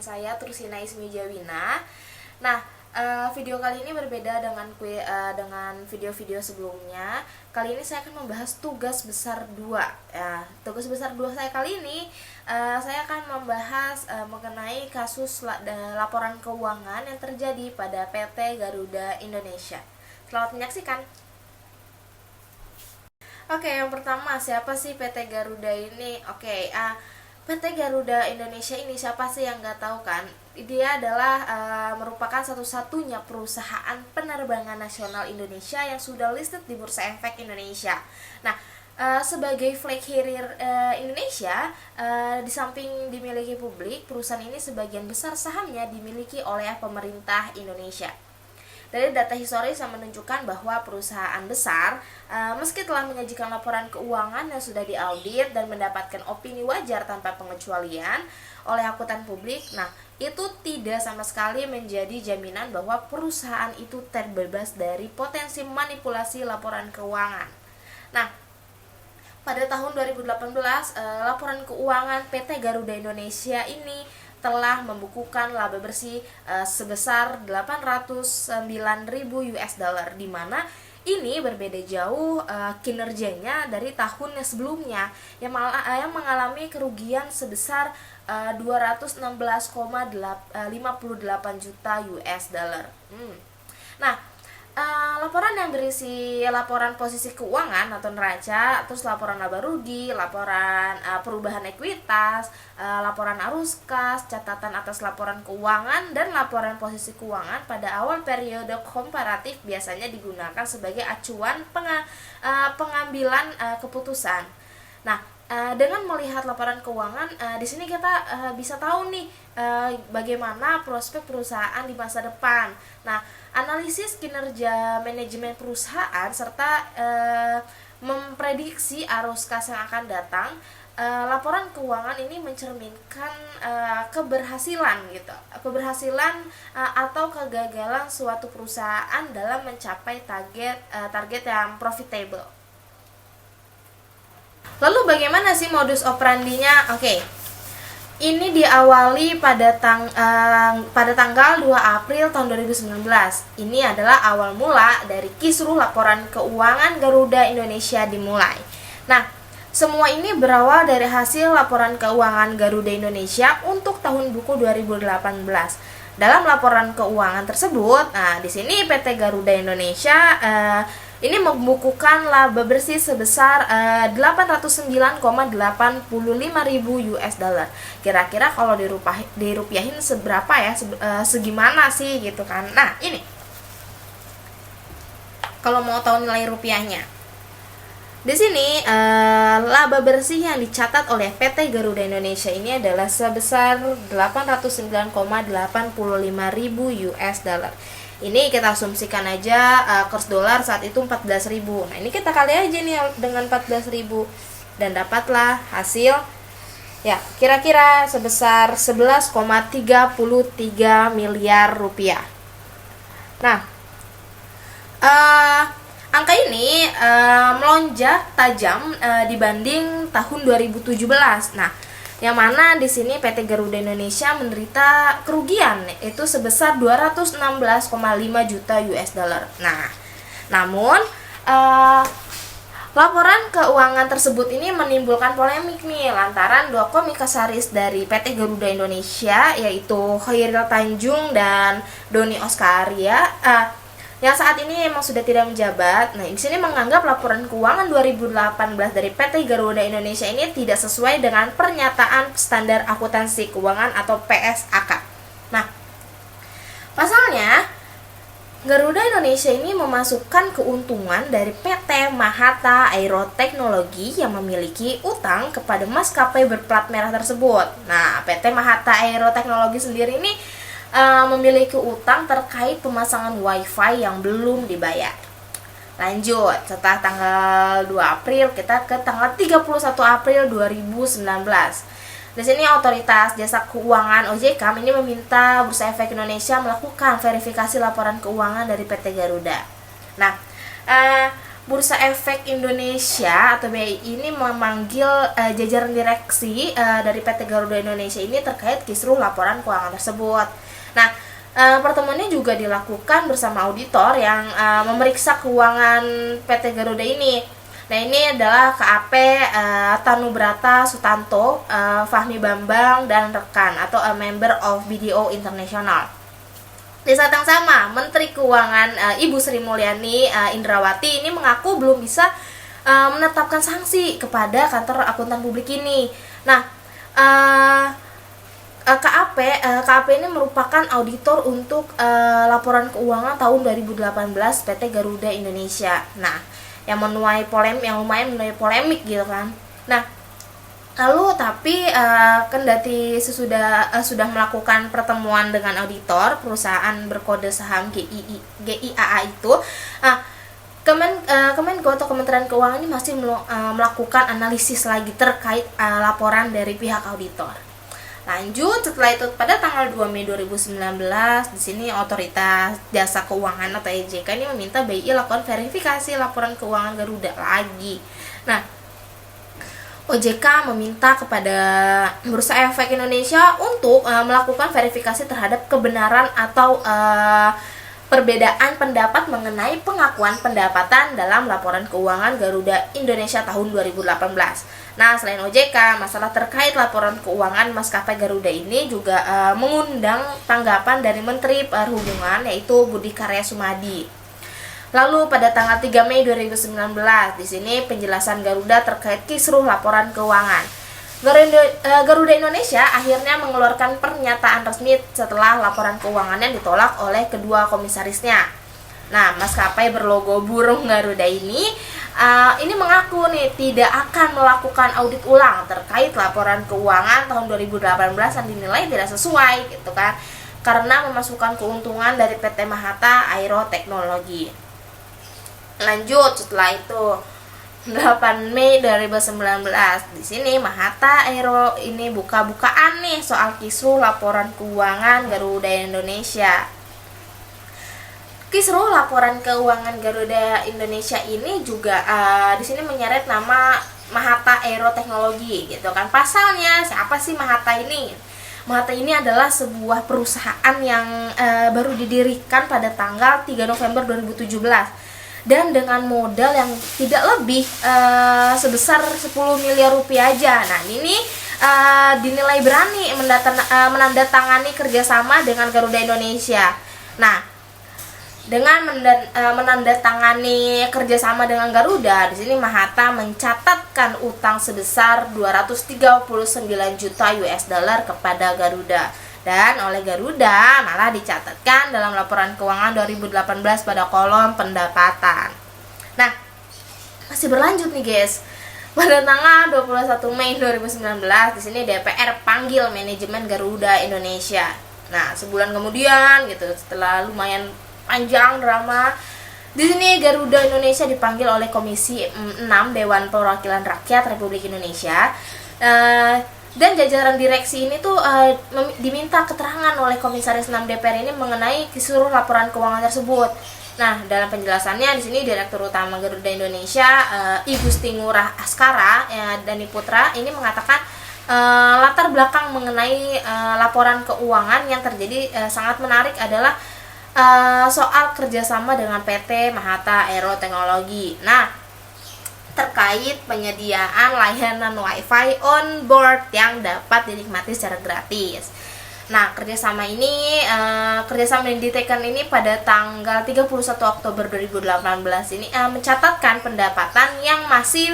saya Tursina Ismi Jawina. Nah, video kali ini berbeda dengan video-video sebelumnya. Kali ini saya akan membahas tugas besar 2. Ya, tugas besar 2 saya kali ini saya akan membahas mengenai kasus laporan keuangan yang terjadi pada PT Garuda Indonesia. Selamat menyaksikan. Oke, yang pertama, siapa sih PT Garuda ini? PT Garuda Indonesia ini siapa sih yang nggak tahu kan? Dia adalah merupakan satu-satunya perusahaan penerbangan nasional Indonesia yang sudah listed di Bursa Efek Indonesia. Nah, sebagai flag carrier Indonesia, di samping dimiliki publik, perusahaan ini sebagian besar sahamnya dimiliki oleh pemerintah Indonesia. Dari data historis yang menunjukkan bahwa perusahaan besar, meski telah menyajikan laporan keuangan yang sudah diaudit dan mendapatkan opini wajar tanpa pengecualian oleh akuntan publik, nah itu tidak sama sekali menjadi jaminan bahwa perusahaan itu terbebas dari potensi manipulasi laporan keuangan. Nah, pada tahun 2018, laporan keuangan PT Garuda Indonesia ini telah membukukan laba bersih sebesar 809.000 US dollar, di mana ini berbeda jauh kinerjanya dari tahun sebelumnya yang mengalami kerugian sebesar 216,58 juta US dollar. Nah, laporan yang berisi laporan posisi keuangan atau neraca, terus laporan laba rugi, laporan perubahan ekuitas, laporan arus kas, catatan atas laporan keuangan, dan laporan posisi keuangan pada awal periode komparatif biasanya digunakan sebagai acuan pengambilan keputusan. Nah, dengan melihat laporan keuangan, di sini kita bisa tahu nih bagaimana prospek perusahaan di masa depan. Nah, analisis kinerja manajemen perusahaan serta memprediksi arus kas yang akan datang. Laporan keuangan ini mencerminkan keberhasilan atau kegagalan suatu perusahaan dalam mencapai target yang profitable. Lalu bagaimana sih modus operandinya? Ini diawali pada tanggal 2 April tahun 2019. Ini adalah awal mula dari kisruh laporan keuangan Garuda Indonesia dimulai. Nah, semua ini berawal dari hasil laporan keuangan Garuda Indonesia untuk tahun buku 2018. Dalam laporan keuangan tersebut, di sini PT Garuda Indonesia ini membukukan laba bersih sebesar 809,85 ribu US dollar. Kira-kira kalau dirupiahin seberapa ya? Segimana sih gitu kan? Nah, ini kalau mau tahu nilai rupiahnya, di sini laba bersih yang dicatat oleh PT Garuda Indonesia ini adalah sebesar 809,85 ribu US dollar. Ini kita asumsikan aja kurs dolar saat itu 14.000. Nah, ini kita kali aja nih dengan 14.000 dan dapatlah hasil ya kira-kira sebesar 11,33 miliar rupiah. Nah, angka ini melonjak tajam dibanding tahun 2017. Nah, yang mana di sini PT Garuda Indonesia menderita kerugian itu sebesar 216,5 juta US dollar. Nah, namun laporan keuangan tersebut ini menimbulkan polemik nih lantaran dua komisaris dari PT Garuda Indonesia, yaitu Khairil Tanjung dan Doni Oskaria, yang saat ini memang sudah tidak menjabat. Nah, di sini menganggap laporan keuangan 2018 dari PT Garuda Indonesia ini tidak sesuai dengan pernyataan standar akuntansi keuangan atau PSAK. Nah, pasalnya Garuda Indonesia ini memasukkan keuntungan dari PT Mahata Aeroteknologi yang memiliki utang kepada maskapai berplat merah tersebut. Nah, PT Mahata Aeroteknologi sendiri ini memiliki utang terkait pemasangan wifi yang belum dibayar. Lanjut, setelah tanggal 2 April kita ke tanggal 31 April 2019. Di sini Otoritas Jasa Keuangan OJK ini meminta Bursa Efek Indonesia melakukan verifikasi laporan keuangan dari PT Garuda. Nah, Bursa Efek Indonesia atau BEI ini memanggil jajaran direksi dari PT Garuda Indonesia ini terkait kisruh laporan keuangan tersebut. Nah, pertemuannya juga dilakukan bersama auditor yang memeriksa keuangan PT Garuda ini. Nah, ini adalah KAP Tanubrata Sutanto, Fahmi Bambang, dan rekan atau a member of BDO International. Di saat yang sama, Menteri Keuangan Ibu Sri Mulyani Indrawati ini mengaku belum bisa menetapkan sanksi kepada kantor akuntan publik ini. Nah, KAP ini merupakan auditor untuk laporan keuangan tahun 2018 PT Garuda Indonesia. Nah, yang lumayan menuai polemik gitu kan. Nah, lalu tapi kendati sudah melakukan pertemuan dengan auditor perusahaan berkode saham GIAA itu, Kemenko atau Kementerian Keuangan ini masih melakukan analisis lagi terkait laporan dari pihak auditor. Lanjut, setelah itu pada tanggal 2 Mei 2019 di sini Otoritas Jasa Keuangan atau OJK ini meminta BI lakukan verifikasi laporan keuangan Garuda lagi. Nah, OJK meminta kepada Bursa Efek Indonesia untuk melakukan verifikasi terhadap kebenaran atau perbedaan pendapat mengenai pengakuan pendapatan dalam laporan keuangan Garuda Indonesia tahun 2018. Nah, selain OJK, masalah terkait laporan keuangan maskapai Garuda ini juga mengundang tanggapan dari Menteri Perhubungan yaitu Budi Karya Sumadi. Lalu pada tanggal 3 Mei 2019, di sini penjelasan Garuda terkait kisruh laporan keuangan. Garuda Indonesia akhirnya mengeluarkan pernyataan resmi setelah laporan keuangannya ditolak oleh kedua komisarisnya. Nah, maskapai berlogo burung Garuda ini mengaku nih tidak akan melakukan audit ulang terkait laporan keuangan tahun 2018 yang dinilai tidak sesuai gitu kan, karena memasukkan keuntungan dari PT Mahata Aero Teknologi. Lanjut, setelah itu 8 Mei 2019 di sini Mahata Aero ini buka-bukaan nih soal kisruh laporan keuangan Garuda Indonesia. Kisruh laporan keuangan Garuda Indonesia ini juga di sini menyeret nama Mahata Aero Teknologi gitu kan. Pasalnya siapa sih Mahata ini? Mahata ini adalah sebuah perusahaan yang baru didirikan pada tanggal 3 November 2017 dan dengan modal yang tidak lebih sebesar 10 miliar rupiah aja. Nah, ini dinilai berani menandatangani kerjasama dengan Garuda Indonesia. Nah, dengan menandatangani kerjasama dengan Garuda, di sini Mahata mencatatkan utang sebesar 239 juta US dollar kepada Garuda. Dan oleh Garuda malah dicatatkan dalam laporan keuangan 2018 pada kolom pendapatan. Nah, masih berlanjut nih guys. Pada tanggal 21 Mei 2019 di sini DPR panggil manajemen Garuda Indonesia. Nah, sebulan kemudian gitu setelah lumayan panjang drama, di sini Garuda Indonesia dipanggil oleh Komisi 6 Dewan Perwakilan Rakyat Republik Indonesia. Dan jajaran direksi ini tuh diminta keterangan oleh Komisaris 6 DPR ini mengenai kisruh laporan keuangan tersebut. Nah, dalam penjelasannya di sini Direktur Utama Garuda Indonesia I Gusti Ngurah Askara Dani Putra ini mengatakan latar belakang mengenai laporan keuangan yang terjadi sangat menarik adalah soal kerjasama dengan PT Mahata Aero Teknologi. Nah, terkait penyediaan layanan WiFi on board yang dapat dinikmati secara gratis. Nah, kerjasama yang ditekan ini pada tanggal 31 Oktober 2018 ini mencatatkan pendapatan yang masih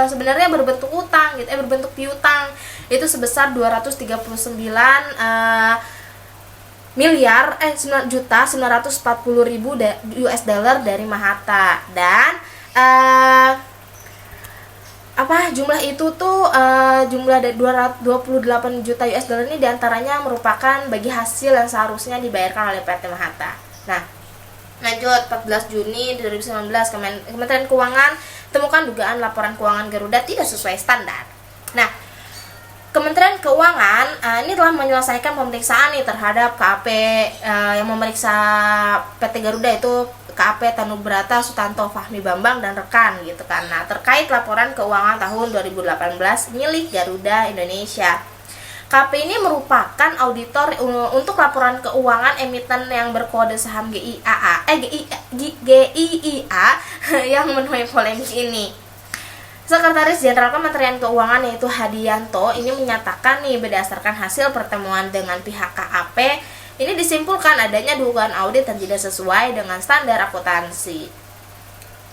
sebenarnya berbentuk utang gitu, berbentuk piutang itu sebesar 239.940.000 US dollar dari Mahata. Dan jumlah itu tuh jumlah dari 228 juta US dollar ini diantaranya merupakan bagi hasil yang seharusnya dibayarkan oleh PT Mahata. Nah, lanjut 14 Juni 2019 Kementerian Keuangan temukan dugaan laporan keuangan Garuda tidak sesuai standar. Nah, Kementerian Keuangan ini telah menyelesaikan pemeriksaan nih terhadap KAP yang memeriksa PT Garuda, itu KAP Tanubrata Sutanto Fahmi Bambang dan rekan gitu kan. Nah, terkait laporan keuangan tahun 2018 milik Garuda Indonesia. KAP ini merupakan auditor untuk laporan keuangan emiten yang berkode saham GIIA yang menuai polemik ini. Sekretaris Jenderal Kementerian Keuangan yaitu Hadianto ini menyatakan nih, berdasarkan hasil pertemuan dengan pihak KAP, ini disimpulkan adanya dugaan audit dan tidak sesuai dengan standar akuntansi.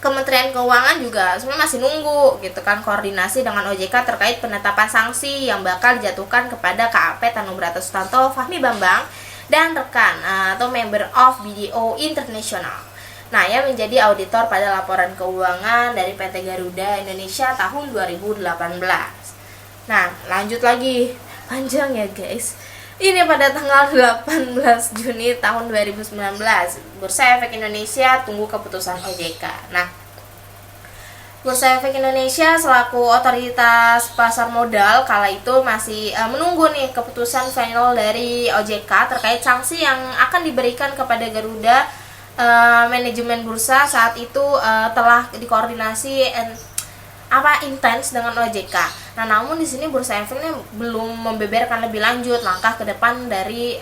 Kementerian Keuangan juga sebenarnya masih nunggu gitu kan koordinasi dengan OJK terkait penetapan sanksi yang bakal dijatuhkan kepada KAP Tanubrata Sutanto Fahmi Bambang dan rekan atau member of BDO International. Nah, yang menjadi auditor pada laporan keuangan dari PT Garuda Indonesia tahun 2018. Nah, lanjut lagi. Panjang ya, guys. Ini pada tanggal 18 Juni tahun 2019, Bursa Efek Indonesia tunggu keputusan OJK. Nah, Bursa Efek Indonesia selaku otoritas pasar modal kala itu masih menunggu nih keputusan final dari OJK terkait sanksi yang akan diberikan kepada Garuda. Manajemen bursa saat itu telah dikoordinasi intens dengan OJK. Nah, namun di sini Bursa Efek ini belum membeberkan lebih lanjut langkah ke depan dari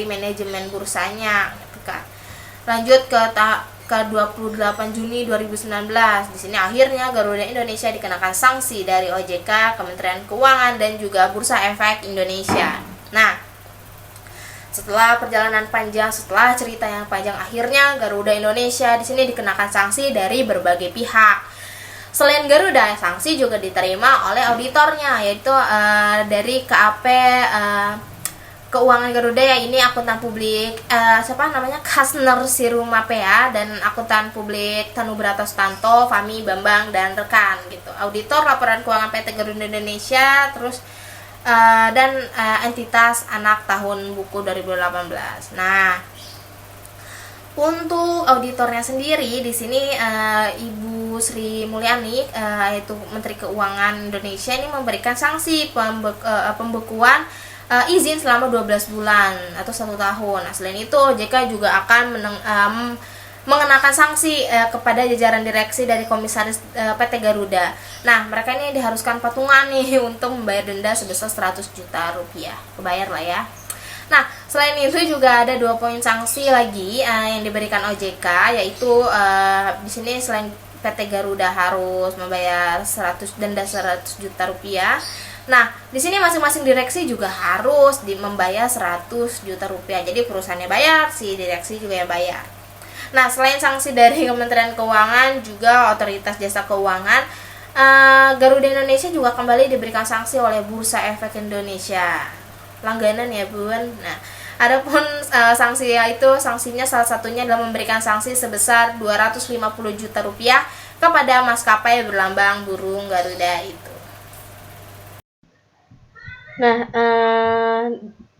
manajemen bursanya gitu kan. Lanjut ke 28 Juni 2019. Di sini akhirnya Garuda Indonesia dikenakan sanksi dari OJK, Kementerian Keuangan dan juga Bursa Efek Indonesia. Nah, setelah perjalanan panjang, setelah cerita yang panjang, akhirnya Garuda Indonesia di sini dikenakan sanksi dari berbagai pihak. Selain Garuda, sanksi juga diterima oleh auditornya, yaitu dari KAP Keuangan Garuda ya, ini akuntan publik Kasner Sirumapea dan akuntan publik Tanubrata Sutanto Fahmi Bambang dan rekan gitu. Auditor laporan keuangan PT Garuda Indonesia terus dan entitas anak tahun buku 2018. Nah, untuk auditornya sendiri di sini Ibu Sri Mulyani yaitu Menteri Keuangan Indonesia ini memberikan sanksi pembekuan izin selama 12 bulan atau 1 tahun. Nah, selain itu OJK juga akan mengenakan sanksi kepada jajaran direksi dari komisaris PT Garuda. Nah, mereka ini diharuskan patungan nih untuk membayar denda sebesar 100 juta rupiah. Kebayar lah ya. Nah, selain itu juga ada 2 poin sanksi lagi yang diberikan OJK, yaitu di sini selain PT Garuda harus membayar denda 100 juta rupiah. Nah, di sini masing-masing direksi juga harus membayar 100 juta rupiah. Jadi perusahaannya bayar, si direksi juga yang bayar. Nah, selain sanksi dari Kementerian Keuangan, juga Otoritas Jasa Keuangan, Garuda Indonesia juga kembali diberikan sanksi oleh Bursa Efek Indonesia. Langganan ya, Bun. Nah, adapun sanksinya salah satunya adalah memberikan sanksi sebesar 250 juta rupiah kepada maskapai berlambang burung Garuda itu. Nah,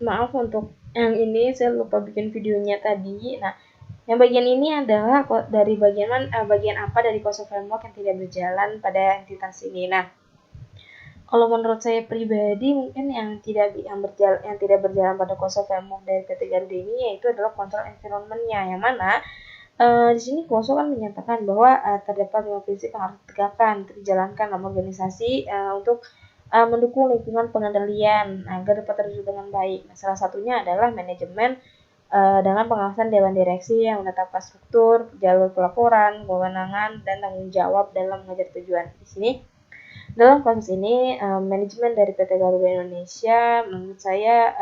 maaf untuk yang ini saya lupa bikin videonya tadi. Nah, yang bagian ini adalah dari bagian apa dari Kosovo Framework yang tidak berjalan pada entitas ini. Nah, kalau menurut saya pribadi mungkin yang tidak berjalan pada Kosovo Framework dari PT Garuda ini yaitu adalah kontrol environment-nya, yang mana di sini Kosovo kan menyatakan bahwa terdapat 5 prinsip yang harus ditegakkan untuk dijalankan dalam organisasi untuk mendukung lingkungan pengendalian agar dapat terwujud dengan baik. Nah, salah satunya adalah manajemen dengan pengawasan Dewan Direksi yang menetapkan struktur, jalur pelaporan, kewenangan, dan tanggung jawab dalam mengejar tujuan. Di sini, dalam kasus ini, manajemen dari PT Garuda Indonesia menurut saya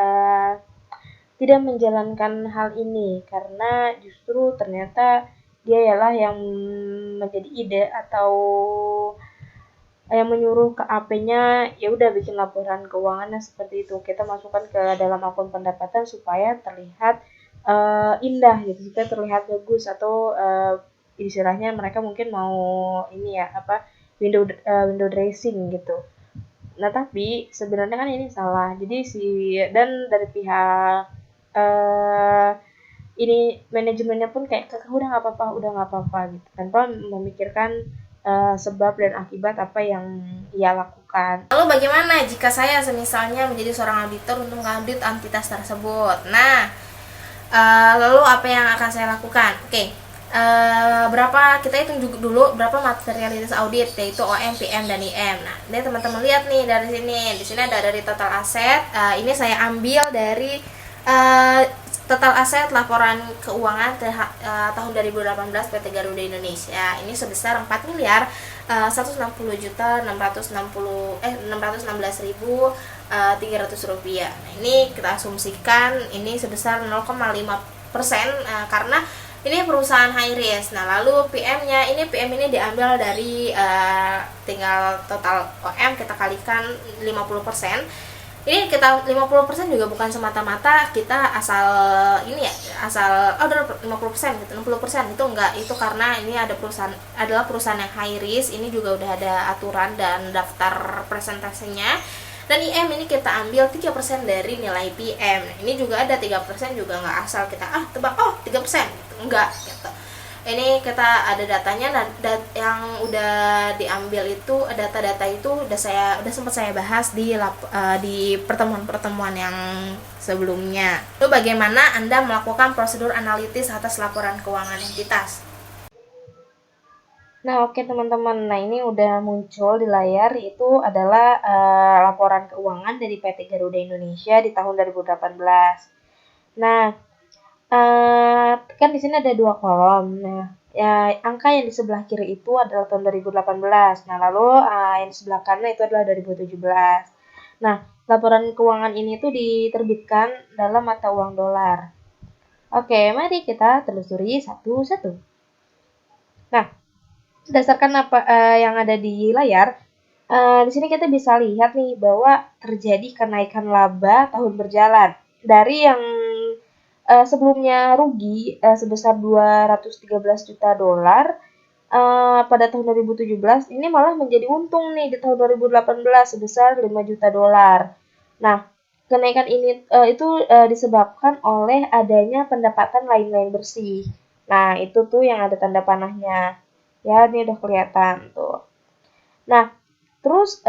tidak menjalankan hal ini karena justru ternyata dia ialah yang menjadi ide atau yang menyuruh ke AP-nya ya udah bikin laporan keuangannya seperti itu, kita masukkan ke dalam akun pendapatan supaya terlihat indah gitu, supaya terlihat bagus atau istilahnya mereka mungkin mau ini ya window dressing gitu. Nah, tapi sebenarnya kan ini salah. Jadi dan dari pihak ini manajemennya pun kayak udah nggak apa-apa gitu tanpa memikirkan sebab dan akibat apa yang ia lakukan. Lalu bagaimana jika saya misalnya menjadi seorang auditor untuk mengaudit entitas tersebut? Nah, lalu apa yang akan saya lakukan? Oke, berapa kita hitung dulu berapa materialitas audit, yaitu OM, PM, dan IM. Nah, ini teman-teman lihat nih dari sini. Di sini ada dari total aset. Ini saya ambil dari total aset laporan keuangan tahun 2018 PT Garuda Indonesia. Ini sebesar 4 miliar 160 juta 616.300 rupiah. Nah, ini kita asumsikan ini sebesar 0,5%, karena ini perusahaan high risk. Nah, lalu PM ini diambil dari tinggal total OM kita kalikan 50%. Ini kita 50% juga bukan semata-mata kita asal ini ya, asal udah 50% gitu, 60% itu enggak, itu karena ini adalah perusahaan yang high risk. Ini juga udah ada aturan dan daftar presentasinya. Dan IM ini kita ambil 3% dari nilai PM. Nah, ini juga ada 3%, juga nggak asal kita tebak 3% gitu, enggak gitu. Ini kita ada datanya, dan yang udah diambil itu data-data itu udah sempat saya bahas di pertemuan-pertemuan yang sebelumnya. Lalu bagaimana Anda melakukan prosedur analitis atas laporan keuangan entitas? Nah, oke teman-teman. Nah, ini udah muncul di layar, itu adalah laporan keuangan dari PT Garuda Indonesia di tahun 2018. Nah, kan di sini ada 2 kolom. Nah, ya, angka yang di sebelah kiri itu adalah tahun 2018. Nah, lalu yang di sebelah kanan itu adalah 2017. Nah, laporan keuangan ini tuh diterbitkan dalam mata uang dolar. Oke, mari kita telusuri satu-satu. Nah, berdasarkan apa yang ada di layar, di sini kita bisa lihat nih bahwa terjadi kenaikan laba tahun berjalan dari yang sebelumnya rugi sebesar 213 juta dolar pada tahun 2017, ini malah menjadi untung nih di tahun 2018 sebesar 5 juta dolar. Nah, kenaikan ini itu disebabkan oleh adanya pendapatan lain-lain bersih. Nah, itu tuh yang ada tanda panahnya. Ya, ini udah kelihatan tuh. Nah, terus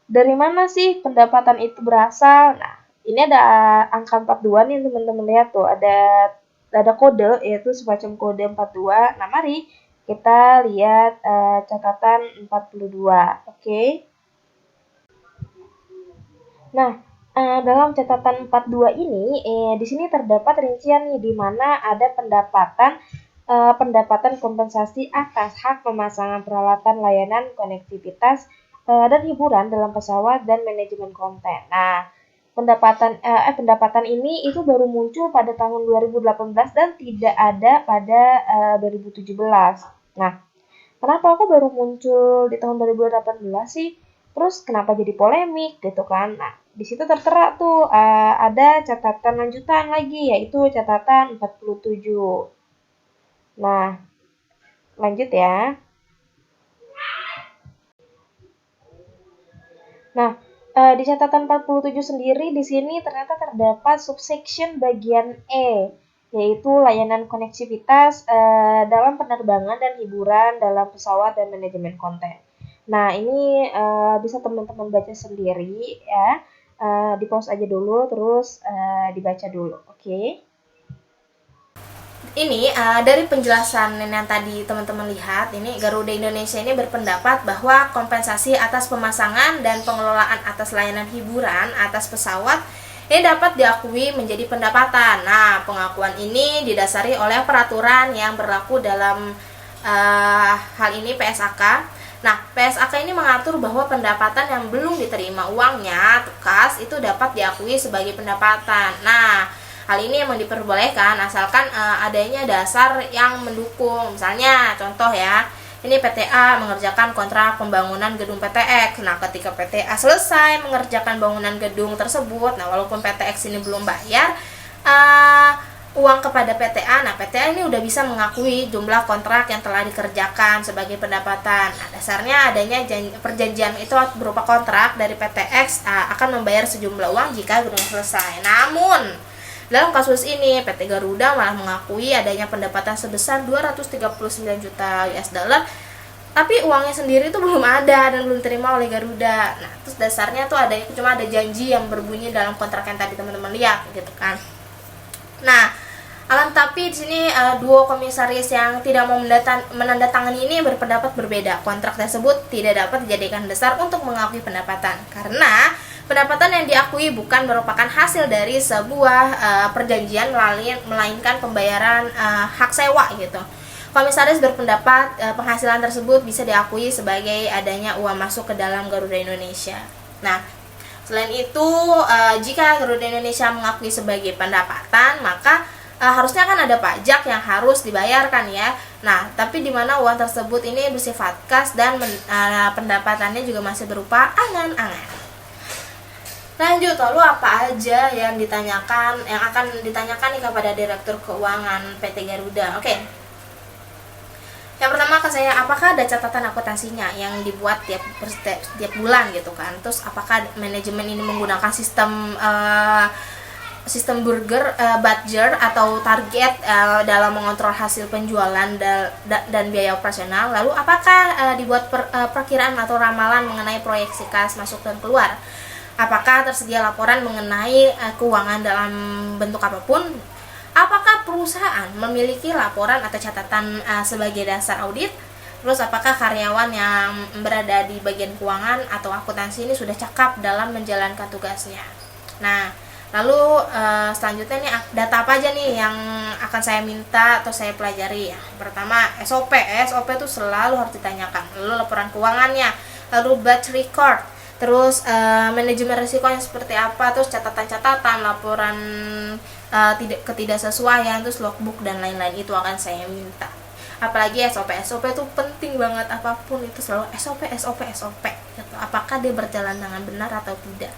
dari mana sih pendapatan itu berasal? Nah, ini ada angka 42 nih teman-teman, lihat tuh, ada kode, yaitu semacam kode 42. Nah, mari kita lihat catatan 42. Oke. Nah, dalam catatan 42 ini di sini terdapat rincian nih, di mana ada pendapatan kompensasi atas hak pemasangan peralatan layanan konektivitas dan hiburan dalam pesawat dan manajemen konten. Nah, pendapatan ini itu baru muncul pada tahun 2018 dan tidak ada pada 2017. Nah, kenapa aku baru muncul di tahun 2018 sih? Terus kenapa jadi polemik gitu kan? Nah, di situ tertera tuh ada catatan lanjutan lagi, yaitu catatan 47. Nah, lanjut ya. Nah, di catatan 47 sendiri di sini ternyata terdapat subsection bagian E, yaitu layanan koneksivitas dalam penerbangan dan hiburan dalam pesawat dan manajemen konten. Nah, ini bisa teman-teman baca sendiri ya. Di pause aja dulu, terus dibaca dulu, oke? Ini dari penjelasan yang tadi teman-teman lihat, ini Garuda Indonesia ini berpendapat bahwa kompensasi atas pemasangan dan pengelolaan atas layanan hiburan atas pesawat ini dapat diakui menjadi pendapatan. Nah, pengakuan ini didasari oleh peraturan yang berlaku dalam hal ini PSAK. Nah, PSAK ini mengatur bahwa pendapatan yang belum diterima uangnya kas itu dapat diakui sebagai pendapatan. Nah, hal ini memang diperbolehkan asalkan adanya dasar yang mendukung. Misalnya, contoh ya, ini PTA mengerjakan kontrak pembangunan gedung PTX. Nah, ketika PTA selesai mengerjakan bangunan gedung tersebut, nah walaupun PTX ini belum bayar uang kepada PTA, nah PTA ini udah bisa mengakui jumlah kontrak yang telah dikerjakan sebagai pendapatan. Nah, dasarnya adanya perjanjian itu berupa kontrak dari PTX akan membayar sejumlah uang jika gedung selesai. Namun Dalam kasus ini, PT Garuda malah mengakui adanya pendapatan sebesar 239 juta US dollar, tapi uangnya sendiri itu belum ada dan belum terima oleh Garuda. Nah, terus dasarnya tuh cuma ada janji yang berbunyi dalam kontrak yang tadi teman-teman lihat gitu kan. Nah, tapi di sini duo komisaris yang tidak mau menandatangani ini berpendapat berbeda. Kontrak tersebut tidak dapat dijadikan dasar untuk mengakui pendapatan karena pendapatan yang diakui bukan merupakan hasil dari sebuah perjanjian melainkan pembayaran hak sewa gitu. Komisaris berpendapat penghasilan tersebut bisa diakui sebagai adanya uang masuk ke dalam Garuda Indonesia. Nah, selain itu jika Garuda Indonesia mengakui sebagai pendapatan, maka harusnya kan ada pajak yang harus dibayarkan ya. Nah, tapi di mana uang tersebut ini bersifat kas dan pendapatannya juga masih berupa angan-angan. Lanjut, lalu apa aja yang akan ditanyakan nih kepada Direktur Keuangan PT Garuda? Oke. Yang pertama ke saya, apakah ada catatan akuntansinya yang dibuat tiap bulan gitu kan? Terus apakah manajemen ini menggunakan sistem budget atau target dalam mengontrol hasil penjualan dan biaya operasional. Lalu apakah dibuat perkiraan atau ramalan mengenai proyeksi kas masuk dan keluar? Apakah tersedia laporan mengenai keuangan dalam bentuk apapun? Apakah perusahaan memiliki laporan atau catatan sebagai dasar audit? Terus apakah karyawan yang berada di bagian keuangan atau akuntansi ini sudah cakap dalam menjalankan tugasnya? Nah, lalu selanjutnya nih data apa aja nih yang akan saya minta atau saya pelajari ya. Pertama SOP itu selalu harus ditanyakan. Lalu laporan keuangannya, lalu batch record, terus manajemen risikonya seperti apa, terus catatan-catatan, laporan ketidaksesuaian, terus logbook dan lain-lain itu akan saya minta. Apalagi SOP itu penting banget, apapun itu selalu SOP gitu. Apakah dia berjalan dengan benar atau tidak.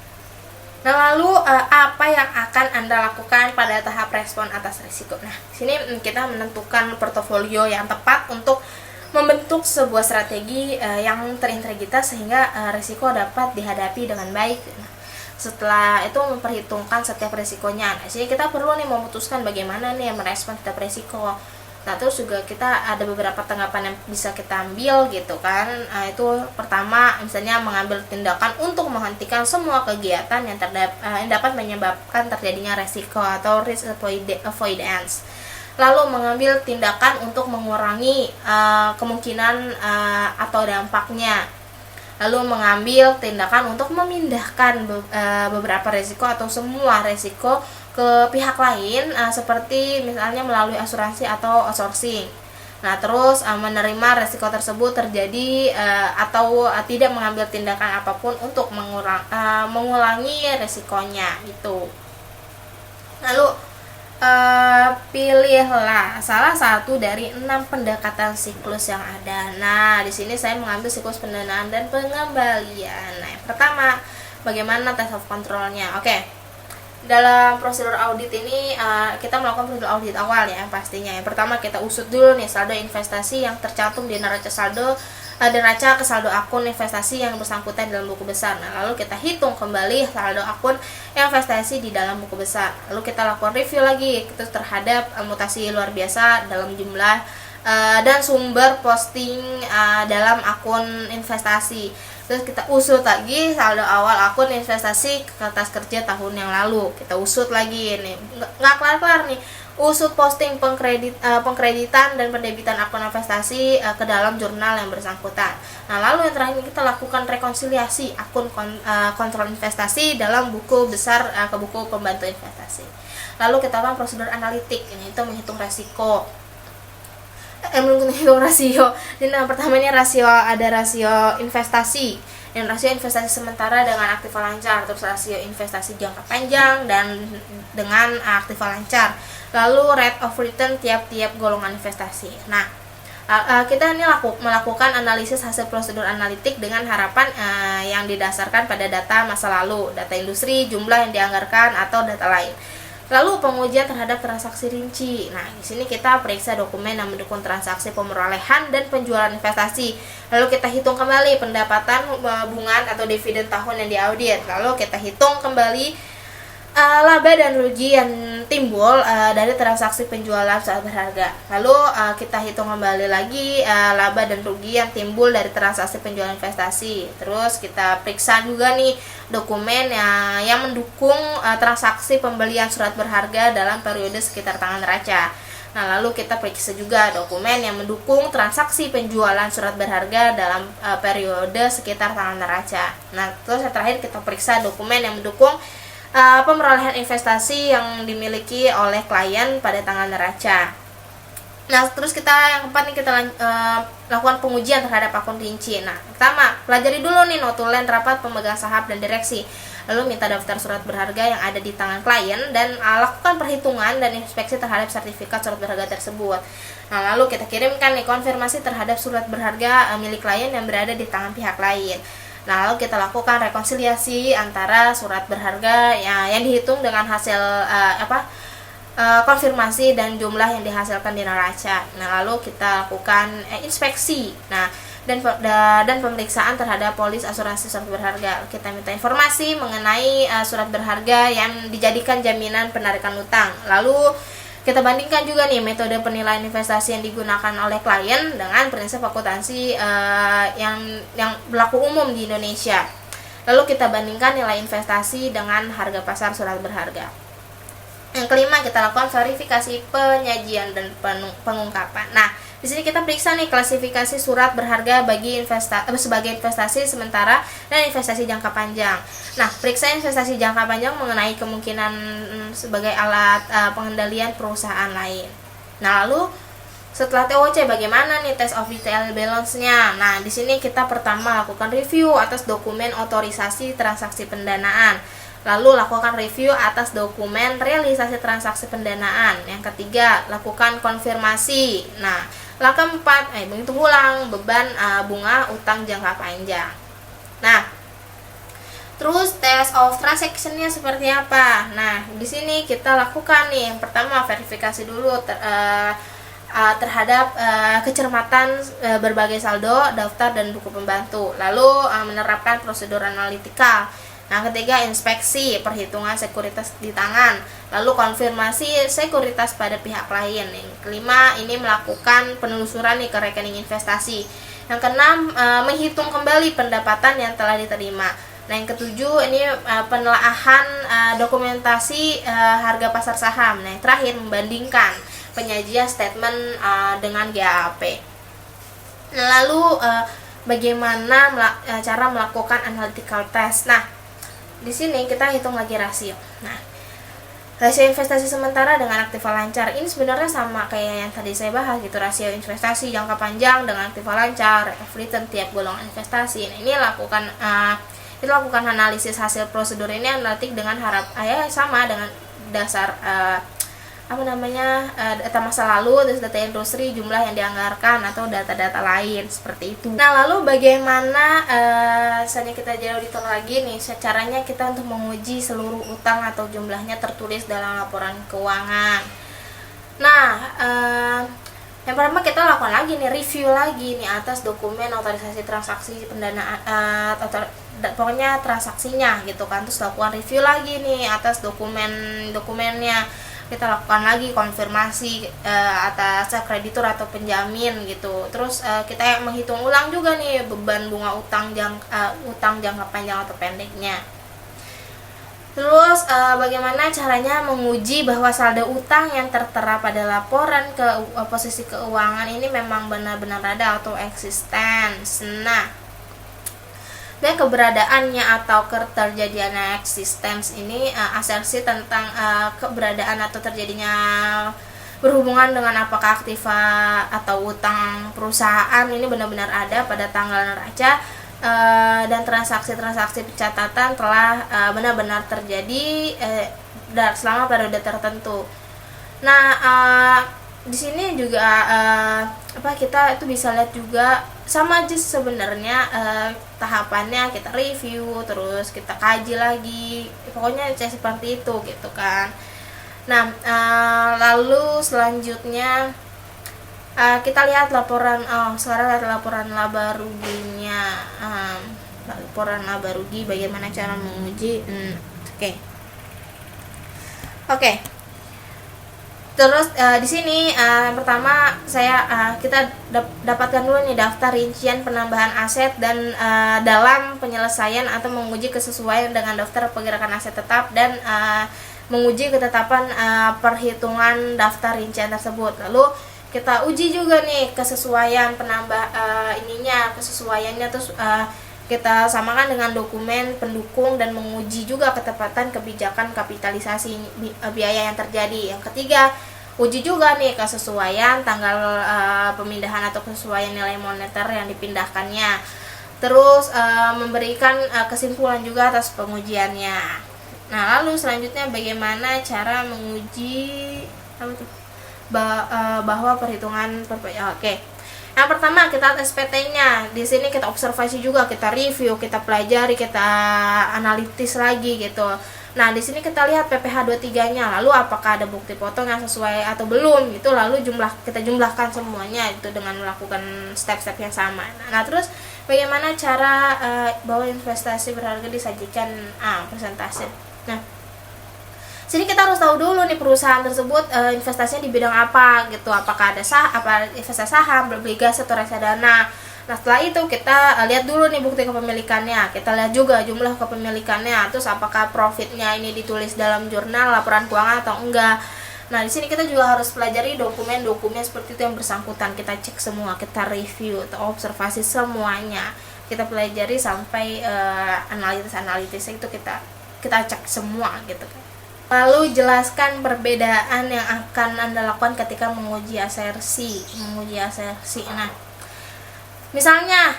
Nah, lalu apa yang akan Anda lakukan pada tahap respon atas risiko? Nah, di sini kita menentukan portofolio yang tepat untuk membentuk sebuah strategi yang terintegritas sehingga risiko dapat dihadapi dengan baik. Nah, setelah itu memperhitungkan setiap risikonya. Nah, jadi kita perlu nih memutuskan bagaimana nih merespon setiap risiko. Nah, terus juga kita ada beberapa tanggapan yang bisa kita ambil gitu kan. Itu pertama misalnya mengambil tindakan untuk menghentikan semua kegiatan yang dapat menyebabkan terjadinya resiko atau risk avoidance. Lalu mengambil tindakan untuk mengurangi kemungkinan atau dampaknya. Lalu mengambil tindakan untuk memindahkan beberapa resiko atau semua resiko ke pihak lain seperti misalnya melalui asuransi atau outsourcing. Nah, terus menerima resiko tersebut terjadi atau tidak mengambil tindakan apapun untuk mengulangi resikonya itu. Lalu pilihlah salah satu dari 6 pendekatan siklus yang ada. Nah, di sini saya mengambil siklus pendanaan dan pengembalian. Nah, yang pertama, bagaimana test of control-nya? Oke. Dalam prosedur audit ini kita melakukan prosedur audit awal ya pastinya. Yang pertama kita usut dulu nih saldo investasi yang tercantum di neraca saldo dan neraca ke saldo akun investasi yang bersangkutan dalam buku besar. Nah, lalu kita hitung kembali saldo akun investasi di dalam buku besar. Lalu kita lakukan review lagi terhadap mutasi luar biasa dalam jumlah dan sumber posting dalam akun investasi. Terus kita usut lagi saldo awal akun investasi kertas kerja tahun yang lalu. Kita usut lagi nih, nggak kelar-kelar nih. Usut posting pengkreditan dan pendebitan akun investasi ke dalam jurnal yang bersangkutan. Nah, lalu yang terakhir kita lakukan rekonsiliasi akun kontrol investasi dalam buku besar ke buku pembantu investasi. Lalu kita lakukan prosedur analitik, ini itu menghitung resiko. Menghitung rasio. Dan pertamanya ada rasio investasi dan rasio investasi sementara dengan aktiva lancar, terus rasio investasi jangka panjang dan dengan aktiva lancar, lalu rate of return tiap-tiap golongan investasi. Nah, kita ini melakukan analisis hasil prosedur analitik dengan harapan yang didasarkan pada data masa lalu, data industri, jumlah yang dianggarkan atau data lain. Lalu pengujian terhadap transaksi rinci. Nah, di sini kita periksa dokumen yang mendukung transaksi pemerolehan dan penjualan investasi. Lalu kita hitung kembali pendapatan bunga atau dividen tahun yang diaudit. Lalu kita hitung kembali laba dan rugi yang timbul dari transaksi penjualan surat berharga. Lalu kita hitung kembali lagi laba dan rugi yang timbul dari transaksi penjualan investasi. Terus kita periksa juga nih dokumen yang mendukung transaksi pembelian surat berharga dalam periode sekitar tangan neraca. Nah, lalu kita periksa juga dokumen yang mendukung transaksi penjualan surat berharga dalam periode sekitar tangan neraca. Nah, terus yang terakhir kita periksa dokumen yang mendukung pemerolehan investasi yang dimiliki oleh klien pada tanggal neraca. Nah, terus yang keempat nih, kita lakukan pengujian terhadap akun rinci. Nah, pertama, pelajari dulu nih notulen rapat pemegang saham dan direksi. Lalu minta daftar surat berharga yang ada di tangan klien dan lakukan perhitungan dan inspeksi terhadap sertifikat surat berharga tersebut. Nah, lalu kita kirimkan nih konfirmasi terhadap surat berharga milik klien yang berada di tangan pihak lain. Nah, lalu kita lakukan rekonsiliasi antara surat berharga yang dihitung dengan hasil konfirmasi dan jumlah yang dihasilkan di neraca. Nah, lalu kita lakukan inspeksi. Nah, dan pemeriksaan terhadap polis asuransi surat berharga. Kita minta informasi mengenai surat berharga yang dijadikan jaminan penarikan utang. Lalu kita bandingkan juga nih metode penilaian investasi yang digunakan oleh klien dengan prinsip akuntansi yang berlaku umum di Indonesia. Lalu kita bandingkan nilai investasi dengan harga pasar surat berharga. Yang kelima, kita lakukan verifikasi penyajian dan pengungkapan. Nah, di sini kita periksa nih klasifikasi surat berharga sebagai investasi sementara dan investasi jangka panjang. Nah, periksa investasi jangka panjang mengenai kemungkinan sebagai alat pengendalian perusahaan lain. Nah, lalu setelah TOC, bagaimana nih test of retail balance-nya? Nah, di sini kita pertama lakukan review atas dokumen otorisasi transaksi pendanaan. Lalu lakukan review atas dokumen realisasi transaksi pendanaan. Yang ketiga, lakukan konfirmasi. Nah, langkah 4, menghitung ulang beban bunga utang jangka panjang. Nah, terus test of transaction-nya seperti apa? Nah, di sini kita lakukan nih, yang pertama verifikasi dulu terhadap kecermatan berbagai saldo, daftar, dan buku pembantu. Lalu menerapkan prosedur analitikal. Nah, ketiga, inspeksi perhitungan sekuritas di tangan, lalu konfirmasi sekuritas pada pihak lain. Yang kelima, ini melakukan penelusuran nih ke rekening investasi. Yang keenam, menghitung kembali pendapatan yang telah diterima. Nah, yang ketujuh, ini penelaahan dokumentasi harga pasar saham. Nah, yang terakhir, membandingkan penyajian statement dengan GAAP. Nah, lalu bagaimana cara melakukan analytical test? Nah, di sini kita hitung lagi rasio. Nah, rasio investasi sementara dengan aktiva lancar ini sebenarnya sama kayak yang tadi saya bahas gitu, rasio investasi jangka panjang dengan aktiva lancar, rate of return tiap golongan investasi. Nah, ini lakukan analisis hasil prosedur ini analitik dengan sama dengan dasar data masa lalu, terus data industri, jumlah yang dianggarkan, atau data-data lain seperti itu. Nah, lalu bagaimana misalnya kita jauh detail lagi nih, caranya kita untuk menguji seluruh utang atau jumlahnya tertulis dalam laporan keuangan. Nah, yang pertama kita lakukan lagi nih, review lagi nih atas dokumen otorisasi transaksi pendanaan, pokoknya transaksinya gitu kan. Terus lakukan review lagi nih atas dokumennya. Kita lakukan lagi konfirmasi atas kreditur atau penjamin gitu. Terus kita menghitung ulang juga nih beban bunga utang jangka panjang atau pendeknya. Terus bagaimana caranya menguji bahwa saldo utang yang tertera pada laporan posisi keuangan ini memang benar-benar ada atau existence. Nah, dan keberadaannya atau terjadinya existence ini asersi tentang keberadaan atau terjadinya berhubungan dengan apakah aktiva atau utang perusahaan ini benar-benar ada pada tanggal neraca dan transaksi-transaksi pencatatan telah benar-benar terjadi selama periode tertentu. Nah, di sini juga kita itu bisa lihat juga sama aja sebenarnya tahapannya, kita review terus kita kaji lagi, pokoknya seperti itu gitu kan. Nah, lalu selanjutnya kita lihat sekarang lihat laporan laba ruginya. Laporan laba rugi bagaimana cara menguji. Oke. Oke. Terus di sini yang pertama kita dapatkan dulu nih daftar rincian penambahan aset dan dalam penyelesaian atau menguji kesesuaian dengan daftar pergerakan aset tetap dan menguji ketetapan perhitungan daftar rincian tersebut. Lalu kita uji juga nih kesesuaian kesesuaiannya, terus kita samakan dengan dokumen pendukung dan menguji juga ketepatan kebijakan kapitalisasi biaya yang terjadi. Yang ketiga, uji juga nih kesesuaian tanggal pemindahan atau kesesuaian nilai moneter yang dipindahkannya. Terus memberikan kesimpulan juga atas pengujiannya. Nah, lalu selanjutnya bagaimana cara menguji bahwa perhitungan Oke. Yang pertama kita SPT-nya. Di sini kita observasi juga, kita review, kita pelajari, kita analitis lagi gitu. Nah, di sini kita lihat PPh 23-nya. Lalu apakah ada bukti potong yang sesuai atau belum gitu. Lalu kita jumlahkan semuanya itu dengan melakukan step-step yang sama. Nah, terus bagaimana cara bahwa investasi berharga disajikan presentasi. Nah, sini kita harus tahu dulu nih perusahaan tersebut investasinya di bidang apa gitu, apakah ada investasi saham, obligasi atau reksadana. Nah, setelah itu kita lihat dulu nih bukti kepemilikannya, kita lihat juga jumlah kepemilikannya, terus apakah profitnya ini ditulis dalam jurnal laporan keuangan atau enggak. Nah, di sini kita juga harus pelajari dokumen-dokumen seperti itu yang bersangkutan, kita cek semua, kita review atau observasi semuanya, kita pelajari sampai analitis itu kita cek semua gitu kan. Lalu jelaskan perbedaan yang akan Anda lakukan ketika menguji asersi. Nah, misalnya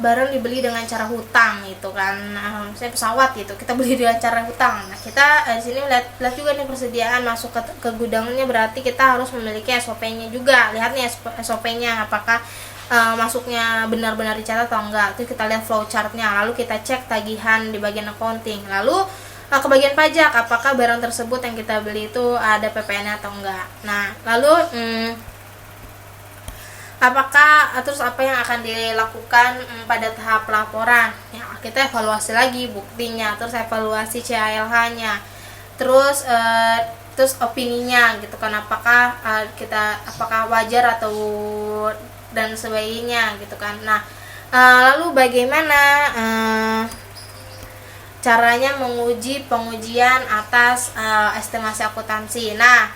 barang dibeli dengan cara hutang gitu kan. Misalnya pesawat gitu, kita beli dengan cara hutang. Nah, kita di sini lihat juga nih persediaan masuk ke gudangnya, berarti kita harus memiliki SOP-nya juga. Lihat nih SOP-nya apakah masuknya benar-benar dicatat atau enggak. Terus kita lihat flowchart-nya, lalu kita cek tagihan di bagian accounting. Lalu ke bagian pajak, apakah barang tersebut yang kita beli itu ada PPN-nya atau enggak. Nah, lalu terus apa yang akan dilakukan pada tahap pelaporan. Ya, kita evaluasi lagi buktinya, terus evaluasi CALH-nya. Terus opininya gitu kan, apakah wajar atau dan sebagainya gitu kan. Nah, lalu bagaimana caranya menguji pengujian atas estimasi akuntansi. Nah,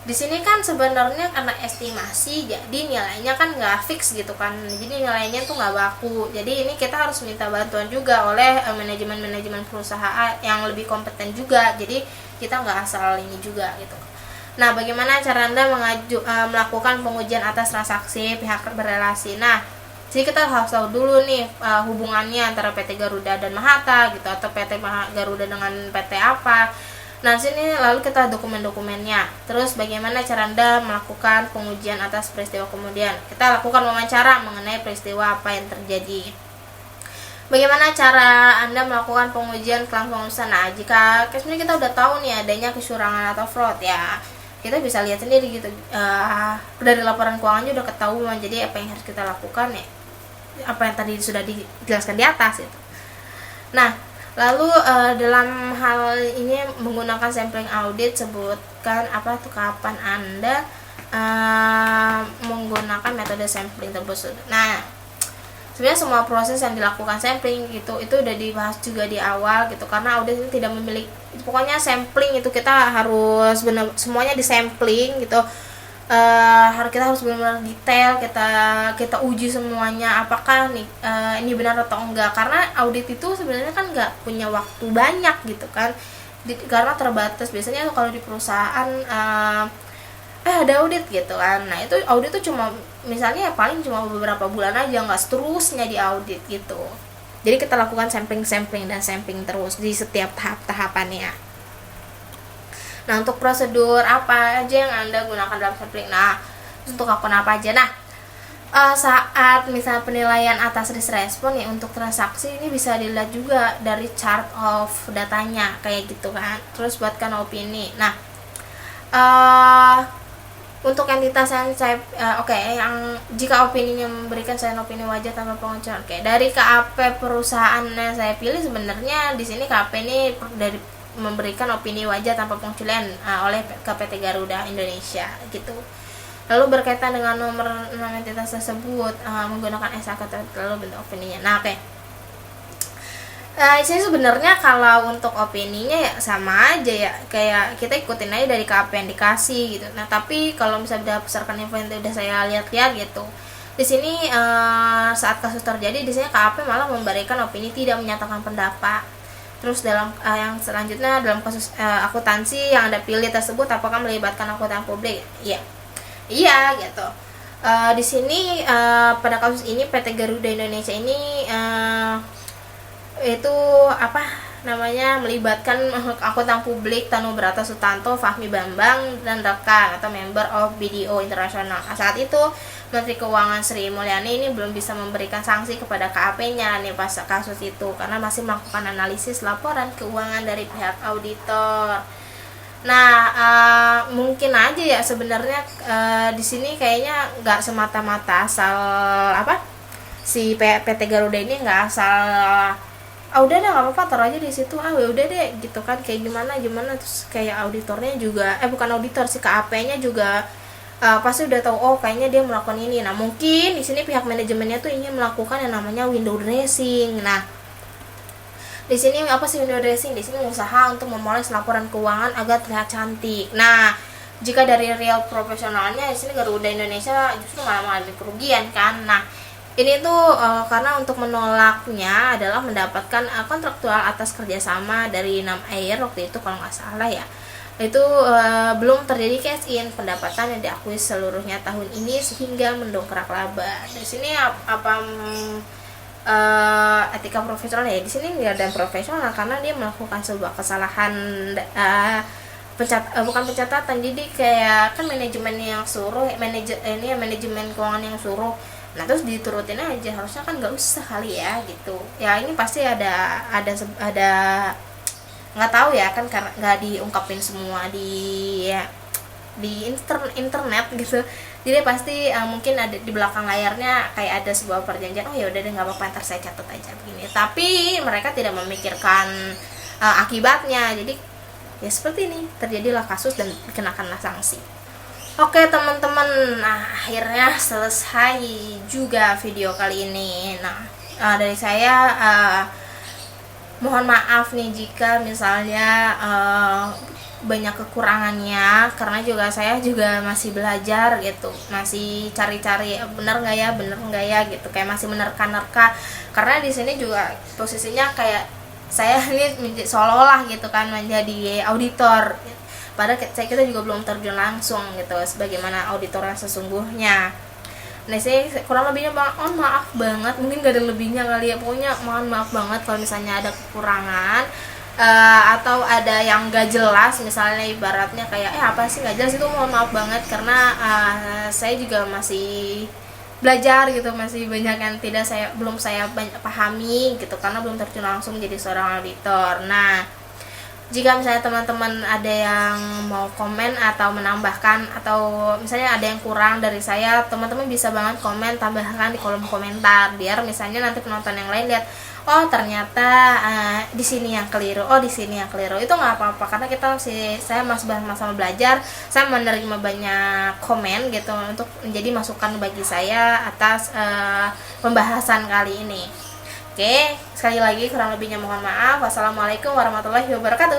di sini kan sebenarnya karena estimasi, jadi nilainya kan nggak fix gitu kan, jadi nilainya tuh nggak baku. Jadi ini kita harus minta bantuan juga oleh manajemen perusahaan yang lebih kompeten juga. Jadi kita nggak asal ini juga gitu. Nah, bagaimana cara Anda melakukan pengujian atas transaksi pihak berrelasi? Nah, jadi kita harus tahu dulu nih hubungannya antara PT Garuda dan Mahata gitu, atau PT Garuda dengan PT apa. Nah, sini lalu kita dokumen-dokumennya. Terus bagaimana cara Anda melakukan pengujian atas peristiwa kemudian? Kita lakukan wawancara mengenai peristiwa apa yang terjadi. Bagaimana cara Anda melakukan pengujian kelangsungan usaha? Nah, jika sebenarnya kita udah tahu nih adanya kecurangan atau fraud ya, kita bisa lihat sendiri gitu, dari laporan keuangannya udah ketahuan. Jadi apa yang harus kita lakukan ya, apa yang tadi sudah dijelaskan di atas itu. Nah, lalu dalam hal ini menggunakan sampling audit, sebutkan kapan Anda menggunakan metode sampling tersebut. Nah, sebenarnya semua proses yang dilakukan sampling gitu itu udah dibahas juga di awal gitu, karena audit ini tidak memiliki, pokoknya sampling itu kita harus semuanya di sampling gitu. Kita harus benar-benar detail, kita uji semuanya apakah ini benar atau enggak, karena audit itu sebenarnya kan nggak punya waktu banyak gitu kan, karena terbatas. Biasanya kalau di perusahaan ada audit gitu kan, nah itu audit tuh cuma misalnya paling cuma beberapa bulan aja, nggak seterusnya di audit gitu. Jadi kita lakukan sampling terus di setiap tahapannya. Nah, untuk prosedur apa aja yang Anda gunakan dalam sampling? Nah, untuk akun apa aja? Nah, saat misalnya penilaian atas risk respon ya, untuk transaksi ini bisa dilihat juga dari chart of datanya kayak gitu kan. Terus buatkan opini. Nah, untuk entitas yang saya yang jika opininya memberikan saya opini wajar tanpa pengecualian. Dari KAP perusahaan yang saya pilih, sebenarnya di sini KAP ini dari memberikan opini wajar tanpa pengecualian oleh PT Garuda Indonesia gitu. Lalu berkaitan dengan nomor entitas tersebut menggunakan SHK lalu bentuk opininya. Nah, saya sebenarnya kalau untuk opininya ya sama aja ya, kayak kita ikutin aja dari KAP yang dikasih gitu. Nah, tapi kalau misalnya berdasarkan info yang udah saya lihat-lihat gitu, di sini saat kasus terjadi di sini KAP malah memberikan opini tidak menyatakan pendapat. Terus dalam yang selanjutnya dalam kasus akuntansi yang Anda pilih tersebut apakah melibatkan akuntan publik? Iya gitu. Di sini pada kasus ini PT Garuda Indonesia ini itu melibatkan akuntan publik Tanu Brata Sutanto, Fahmi Bambang dan rekan atau member of BDO International. Saat itu Menteri Keuangan Sri Mulyani ini belum bisa memberikan sanksi kepada KAP-nya nih pas kasus itu karena masih melakukan analisis laporan keuangan dari pihak auditor. Nah, mungkin aja ya sebenarnya di sini kayaknya nggak semata-mata asal si PT Garuda ini nggak asal udah deh nggak apa-apa taruh aja di situ udah deh gitu kan, kayak gimana terus kayak auditornya juga bukan auditor si KAP-nya juga pasti udah tahu kayaknya dia melakukan ini. Nah, mungkin di sini pihak manajemennya tuh ingin melakukan yang namanya window dressing. Nah, di sini apa sih window dressing? Di sini usaha untuk memoles laporan keuangan agar terlihat cantik. Nah, jika dari real profesionalnya di sini Garuda Indonesia justru malah mengalami kerugian kan. Nah, ini tuh karena untuk menolaknya adalah mendapatkan kontraktual atas kerjasama dari 6 Air waktu itu kalau nggak salah ya. Itu belum terjadi cash in pendapatan yang diakui seluruhnya tahun ini sehingga mendongkrak laba. Di sini etika profesional ya, di sini nggak ada profesional karena dia melakukan sebuah kesalahan bukan pencatatan. Jadi kayak kan manajemen yang suruh manajemen keuangan yang suruh, nah terus diturutin aja, harusnya kan nggak usah kali ya gitu ya. Ini pasti ada nggak tahu ya kan karena nggak diungkapin semua di internet gitu. Jadi pasti mungkin ada di belakang layarnya kayak ada sebuah perjanjian, ya udah deh nggak apa-apa ntar saya catat aja begini, tapi mereka tidak memikirkan akibatnya. Jadi ya seperti ini terjadilah kasus dan dikenakanlah sanksi. Oke teman-teman, nah akhirnya selesai juga video kali ini. Nah dari saya mohon maaf nih jika misalnya banyak kekurangannya, karena saya juga masih belajar gitu, masih cari-cari bener nggak ya gitu, kayak masih menerka-nerka. Karena di sini juga posisinya kayak saya ini seolah-olah gitu kan menjadi auditor, padahal kita juga belum terjun langsung gitu sebagaimana auditor yang sesungguhnya. Nah, saya kurang lebihnya mohon maaf banget, mungkin gak ada lebihnya kali ya, pokoknya mohon maaf banget kalau misalnya ada kekurangan atau ada yang gak jelas, misalnya ibaratnya kayak apa sih gak jelas, itu mohon maaf banget karena saya juga masih belajar gitu, masih banyak yang belum saya banyak pahami gitu karena belum terjun langsung menjadi seorang auditor. Nah, jika misalnya teman-teman ada yang mau komen atau menambahkan atau misalnya ada yang kurang dari saya, teman-teman bisa banget komen, tambahkan di kolom komentar biar misalnya nanti penonton yang lain lihat, ternyata di sini yang keliru, di sini yang keliru. Itu nggak apa-apa karena saya masih sama-sama belajar. Saya menerima banyak komen gitu untuk menjadi masukan bagi saya atas pembahasan kali ini. Oke, sekali lagi kurang lebihnya mohon maaf. Wassalamualaikum warahmatullahi wabarakatuh.